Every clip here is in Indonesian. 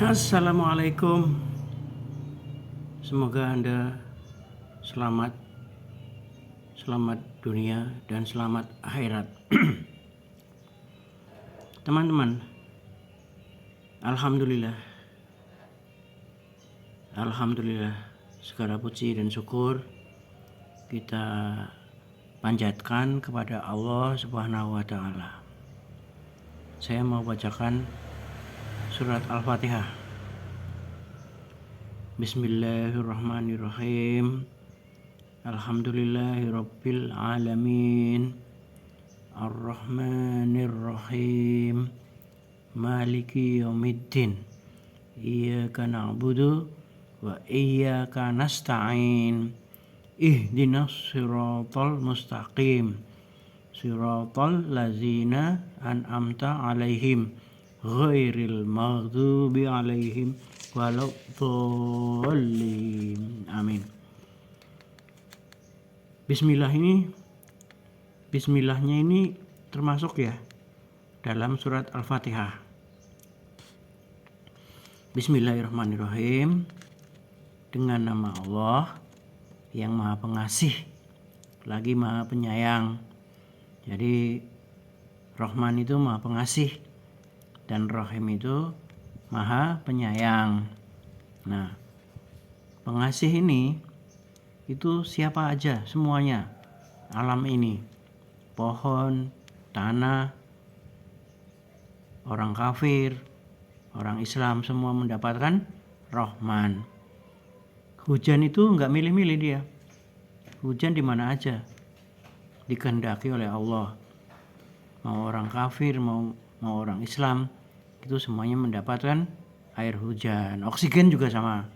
Assalamualaikum. Semoga Anda selamat dunia dan selamat akhirat. Teman-teman, Alhamdulillah segala puji dan syukur kita panjatkan kepada Allah Subhanahu wa taala. Saya mau bacakan surat Al-Fatihah. Bismillahirrahmanirrahim. Alhamdulillahirabbil alamin. Ar-Rahmanirrahim. Maliki yaumiddin. Iyyaka na'budu wa iyyaka nasta'in. Ihdinas siratal mustaqim. Siratal ladzina an'amta 'alaihim ghairil maghdubi 'alaihim waladdallin. Amin. Bismillahnya ini termasuk ya dalam surat Al-Fatihah. Bismillahirrahmanirrahim. Dengan nama Allah yang Maha Pengasih lagi Maha Penyayang. Jadi Rahman itu Maha Pengasih dan Rahim itu Maha Penyayang. Nah, pengasih ini itu siapa aja, semuanya. Alam ini, pohon, tanah, orang kafir, orang Islam, semua mendapatkan Rahman. Hujan itu nggak milih-milih dia. Hujan di mana aja dikehendaki oleh Allah. Mau orang kafir, mau orang Islam, itu semuanya mendapatkan air hujan. Oksigen juga sama.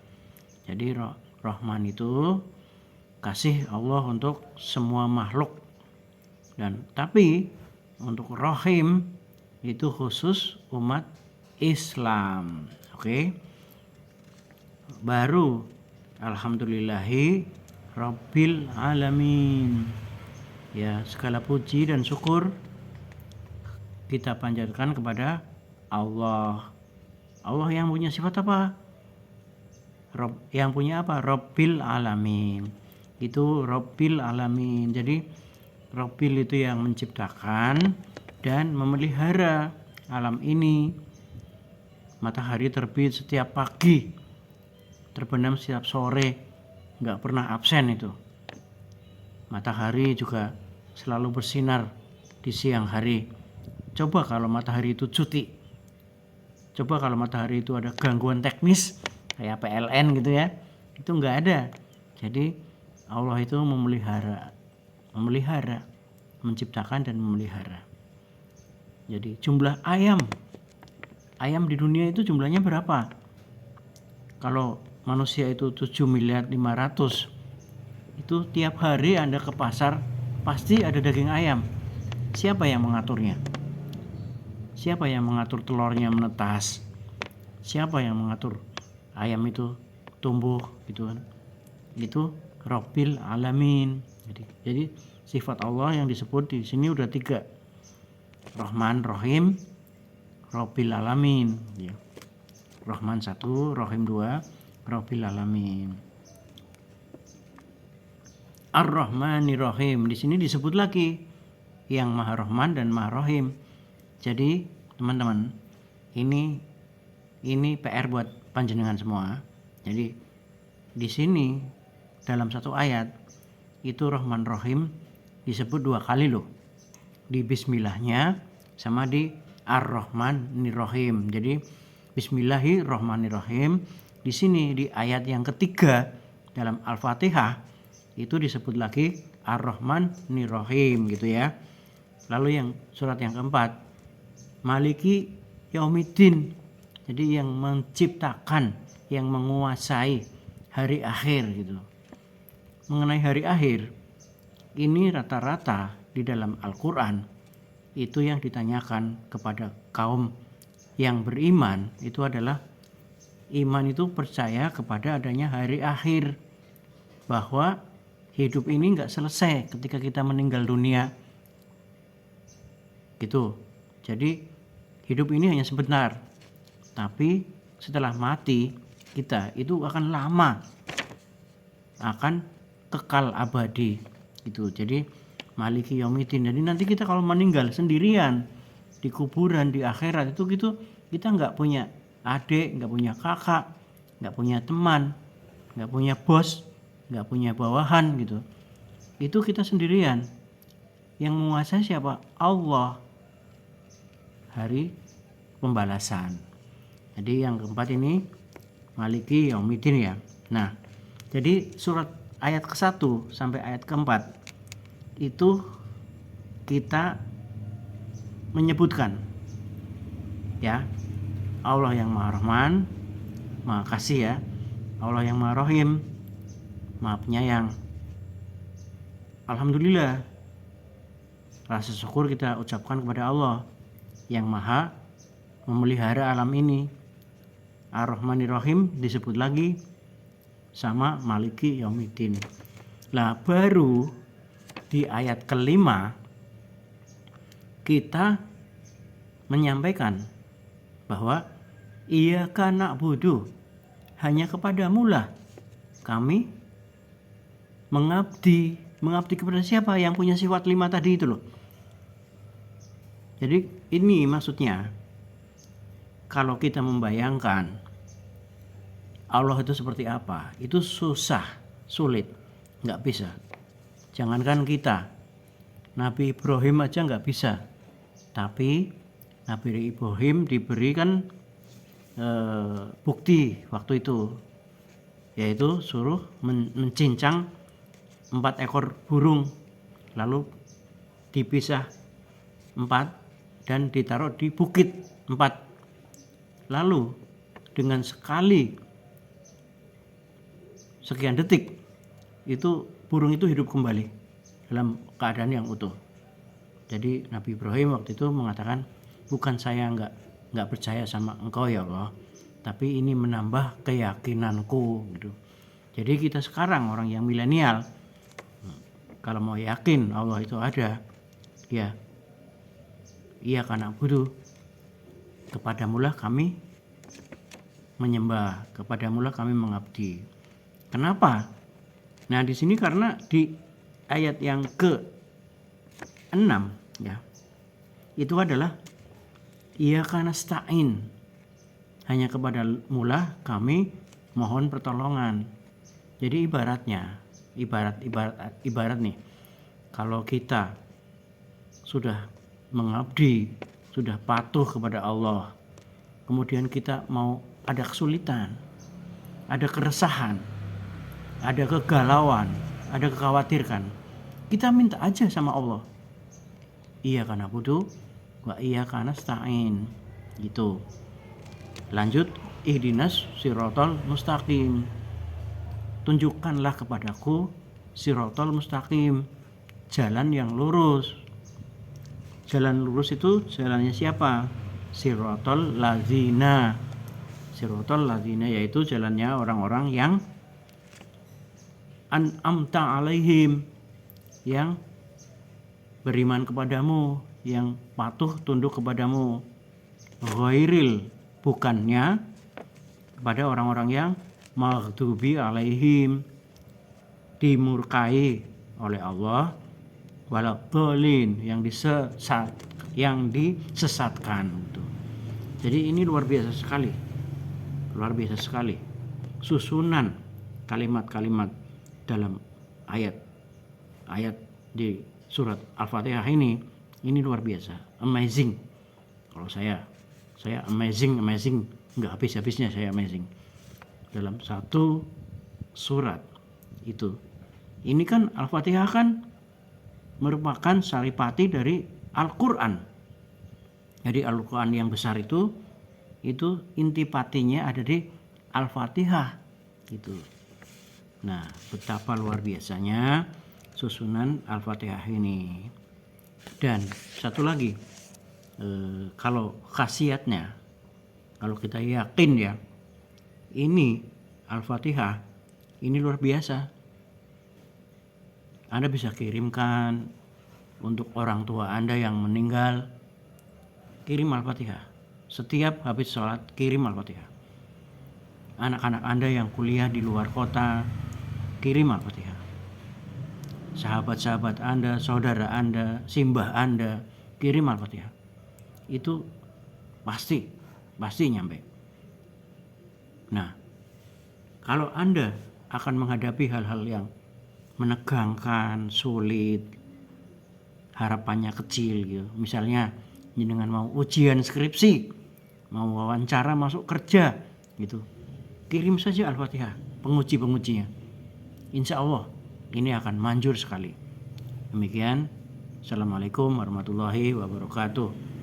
Jadi Rahman itu kasih Allah untuk semua makhluk. Tapi untuk Rahim itu khusus umat Islam. Oke. Baru alhamdulillahi rabbil alamin. Ya, segala puji dan syukur kita panjatkan kepada Allah. Allah yang punya sifat apa? Yang punya apa? Rabbil alamin. Itu Rabbil alamin. Jadi Rabbil itu yang menciptakan dan memelihara alam ini. Matahari terbit setiap pagi, terbenam setiap sore, nggak pernah absen itu. Matahari juga selalu bersinar di siang hari. Coba kalau matahari itu cuti, coba kalau matahari itu ada gangguan teknis kayak PLN gitu ya, itu nggak ada. Jadi Allah itu memelihara, menciptakan dan memelihara. Jadi jumlah ayam di dunia itu jumlahnya berapa? Kalau manusia itu 7.500.000.000, itu tiap hari Anda ke pasar pasti ada daging ayam. Siapa yang mengaturnya? Siapa yang mengatur telurnya menetas? Siapa yang mengatur ayam itu tumbuh gitu kan? Itu Rabbil alamin. Jadi sifat Allah yang disebut di sini udah 3. Rahman, Rahim, Rabbil alamin. Ya. Rahman 1, Rahim 2, Rabbil alamin. Ar-Rahmanir-Rahim. Di sini disebut lagi yang Maha Rahman dan Maha Rahim. Jadi teman-teman, ini PR buat panjenengan semua. Jadi di sini dalam satu ayat itu Rahman Rahim disebut 2 kali loh. Di Bismillahnya sama di Ar-Rahmanir-Rahim. Jadi Bismillahirrahmanirrahim di sini di ayat yang ketiga dalam Al-Fatihah itu disebut lagi Ar-Rahmanir-Rahim gitu ya. Lalu yang surat yang keempat Maliki yaumiddin. Jadi yang menciptakan, yang menguasai hari akhir gitu. Mengenai hari akhir, ini rata-rata di dalam Al-Quran itu yang ditanyakan kepada kaum yang beriman itu adalah iman itu percaya kepada adanya hari akhir, bahwa hidup ini nggak selesai ketika kita meninggal dunia gitu. Jadi hidup ini hanya sebentar, tapi setelah mati kita itu akan lama, akan kekal abadi gitu. Jadi Maliki Yaumiddin. Jadi nanti kita kalau meninggal sendirian di kuburan di akhirat itu gitu, kita nggak punya adik, nggak punya kakak, nggak punya teman, nggak punya bos, nggak punya bawahan gitu. Itu kita sendirian. Yang menguasai siapa? Allah. Hari pembalasan. Jadi yang keempat ini Maliki Yaumiddin ya. Nah, jadi surat ayat ke-1 sampai ayat ke-4 itu kita menyebutkan ya Allah yang Maha Rahman, Maha Kasih ya, Allah yang Maha Rahim, Maha Penyayang. Alhamdulillah, rasa syukur kita ucapkan kepada Allah yang Maha memelihara alam ini. Ar-Rahmanir Rahim disebut lagi sama Maliki Yaumiddin. Lah baru di ayat kelima kita menyampaikan bahwa iyyaka na'budu, hanya kepadamu lah kami mengabdi. Mengabdi kepada siapa? Yang punya sifat 5 tadi itu loh. Jadi ini maksudnya, kalau kita membayangkan Allah itu seperti apa, itu susah, sulit, nggak bisa. Jangankan kita, Nabi Ibrahim aja nggak bisa. Tapi Nabi Ibrahim diberikan bukti waktu itu, yaitu suruh mencincang 4 ekor burung, lalu dipisah 4 dan ditaruh di bukit 4. Lalu dengan sekali sekian detik itu burung itu hidup kembali dalam keadaan yang utuh. Jadi Nabi Ibrahim waktu itu mengatakan, bukan saya nggak percaya sama engkau ya Allah, tapi ini menambah keyakinanku gitu. Jadi kita sekarang orang yang milenial, kalau mau yakin Allah itu ada, ya iya karena butuh, kepadamulah kami menyembah, kepadamulah kami mengabdi. Kenapa? Nah di sini karena di ayat yang ke-6 ya, itu adalah iyyaka nasta'in, hanya kepadamulah kami mohon pertolongan. Jadi ibarat nih, kalau kita sudah mengabdi, sudah patuh kepada Allah, kemudian kita mau ada kesulitan, ada keresahan, ada kegalauan, ada kekhawatiran, kita minta aja sama Allah. Iyyaka na'budu wa iyyaka nasta'in gitu. Lanjut, ihdinas siratal mustaqim, tunjukkanlah kepadaku siratal mustaqim, jalan yang lurus. Jalan lurus itu jalannya siapa? Siratal ladzina. Siratal ladzina yaitu jalannya orang-orang yang an'amta alaihim, yang beriman kepadamu, yang patuh tunduk kepadamu. Ghairil, bukannya kepada orang-orang yang maghdubi alaihim, dimurkai oleh Allah, waladhdallin, yang disesatkan gitu. Jadi ini luar biasa sekali susunan kalimat-kalimat dalam ayat di surat Al-Fatihah ini luar biasa, amazing. Kalau saya amazing, nggak habis-habisnya saya amazing dalam satu surat itu. Ini kan Al-Fatihah kan merupakan saripati dari Al-Quran. Jadi Al-Quran yang besar itu intipatinya ada di Al-Fatihah gitu. Nah, betapa luar biasanya susunan Al-Fatihah ini. Dan satu lagi, kalau khasiatnya, kalau kita yakin ya, ini Al-Fatihah ini luar biasa. Anda bisa kirimkan untuk orang tua Anda yang meninggal, kirim Al-Fatihah. Setiap habis sholat kirim Al-Fatihah. Anak-anak Anda yang kuliah di luar kota, kirim Al-Fatihah. Sahabat-sahabat Anda, saudara Anda, simbah Anda, kirim Al-Fatihah. Itu pasti nyampe. Nah, kalau Anda akan menghadapi hal-hal yang menegangkan, sulit, harapannya kecil gitu. Misalnya dengan mau ujian skripsi, mau wawancara masuk kerja gitu. Kirim saja Al-Fatihah, penguji-pengujinya. Insya Allah ini akan manjur sekali. Demikian. Assalamualaikum warahmatullahi wabarakatuh.